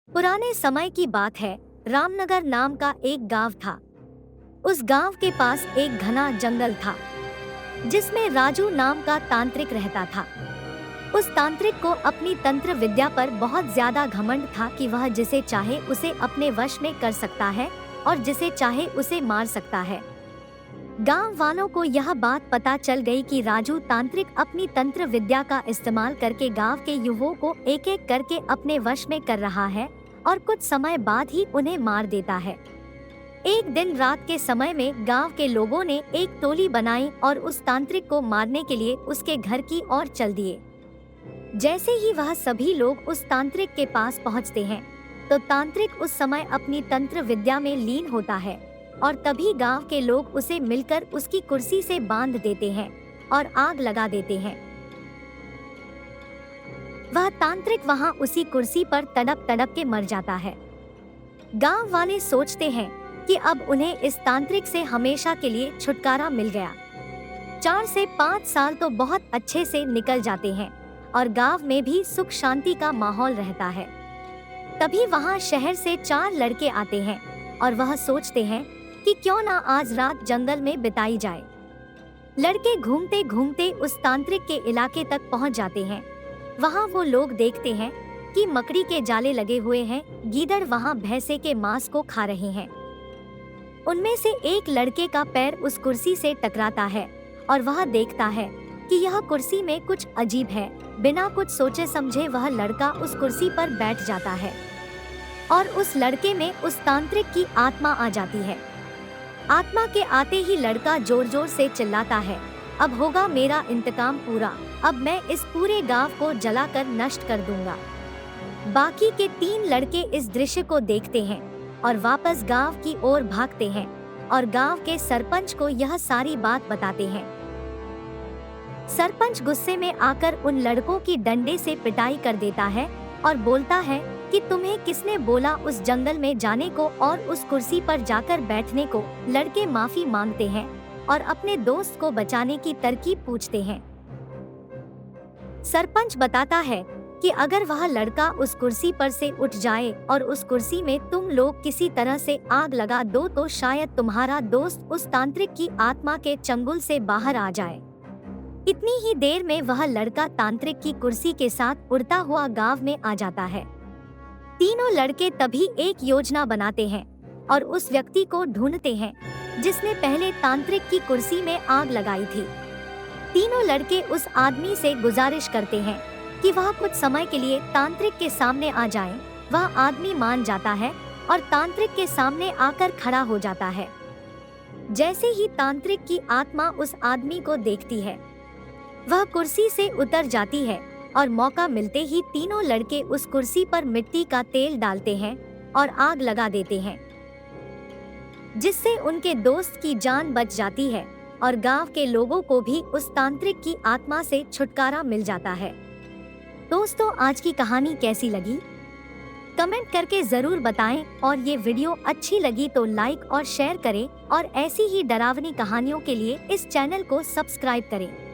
पुराने समय की बात है। रामनगर नाम का एक गांव था। उस गांव के पास एक घना जंगल था जिसमें राजू नाम का तांत्रिक रहता था। उस तांत्रिक को अपनी तंत्र विद्या पर बहुत ज्यादा घमंड था कि वह जिसे चाहे उसे अपने वश में कर सकता है और जिसे चाहे उसे मार सकता है। गांव वालों को यह बात पता चल गई कि राजू तांत्रिक अपनी तंत्र विद्या का इस्तेमाल करके गांव के युवाओं को एक एक करके अपने वश में कर रहा है और कुछ समय बाद ही उन्हें मार देता है। एक दिन रात के समय में गांव के लोगों ने एक टोली बनाई और उस तांत्रिक को मारने के लिए उसके घर की ओर चल दिए। जैसे ही वह सभी लोग उस तांत्रिक के पास पहुंचते हैं तो तांत्रिक उस समय अपनी तंत्र विद्या में लीन होता है और तभी गांव के लोग उसे मिलकर उसकी कुर्सी से बांध देते हैं और आग लगा देते हैं। वह तांत्रिक वहां उसी कुर्सी पर तड़प तड़प के मर जाता है। गांव वाले सोचते हैं कि अब उन्हें इस तांत्रिक से हमेशा के लिए छुटकारा मिल गया। 4 से 5 साल तो बहुत अच्छे से निकल जाते हैं और गांव में भी सुख शांति का माहौल रहता है। तभी वहां शहर से 4 लड़के आते हैं और वह सोचते हैं कि क्यों ना आज रात जंगल में बिताई जाए। लड़के घूमते घूमते उस तांत्रिक के इलाके तक पहुंच जाते हैं। वहां वो लोग देखते हैं कि मकड़ी के जाले लगे हुए हैं। गीदड़ वहां भैंसे के मांस को खा रहे हैं। उनमें से एक लड़के का पैर उस कुर्सी से टकराता है और वह देखता है कि यह कुर्सी में कुछ अजीब है। बिना कुछ सोचे समझे वह लड़का उस कुर्सी पर बैठ जाता है और उस लड़के में उस तांत्रिक की आत्मा आ जाती है। आत्मा के आते ही लड़का जोर जोर से चिल्लाता है, अब होगा मेरा इंतकाम पूरा, अब मैं इस पूरे गांव को जलाकर नष्ट कर दूंगा। बाकी के 3 लड़के इस दृश्य को देखते हैं और वापस गांव की ओर भागते हैं और गांव के सरपंच को यह सारी बात बताते हैं। सरपंच गुस्से में आकर उन लड़कों की डंडे से पिटाई कर देता है और बोलता है कि तुम्हें किसने बोला उस जंगल में जाने को और उस कुर्सी पर जाकर बैठने को। लड़के माफी मांगते हैं और अपने दोस्त को बचाने की तरकीब पूछते हैं। सरपंच बताता है कि अगर वह लड़का उस कुर्सी पर से उठ जाए और उस कुर्सी में तुम लोग किसी तरह से आग लगा दो तो शायद तुम्हारा दोस्त उस तांत्रिक की आत्मा के चंगुल से बाहर आ जाए। इतनी ही देर में वह लड़का तांत्रिक की कुर्सी के साथ उड़ता हुआ गांव में आ जाता है। तीनों लड़के तभी एक योजना बनाते हैं और उस व्यक्ति को ढूंढते हैं जिसने पहले तांत्रिक की कुर्सी में आग लगाई थी। तीनों लड़के उस आदमी से गुजारिश करते हैं कि वह कुछ समय के लिए तांत्रिक के सामने आ जाए। वह आदमी मान जाता है और तांत्रिक के सामने आकर खड़ा हो जाता है। जैसे ही तांत्रिक की आत्मा उस आदमी को देखती है वह कुर्सी से उतर जाती है और मौका मिलते ही तीनों लड़के उस कुर्सी पर मिट्टी का तेल डालते हैं और आग लगा देते हैं, जिससे उनके दोस्त की जान बच जाती है और गांव के लोगों को भी उस तांत्रिक की आत्मा से छुटकारा मिल जाता है। दोस्तों, आज की कहानी कैसी लगी कमेंट करके जरूर बताएं और ये वीडियो अच्छी लगी तो लाइक और शेयर करें और ऐसी ही डरावनी कहानियों के लिए इस चैनल को सब्सक्राइब करें।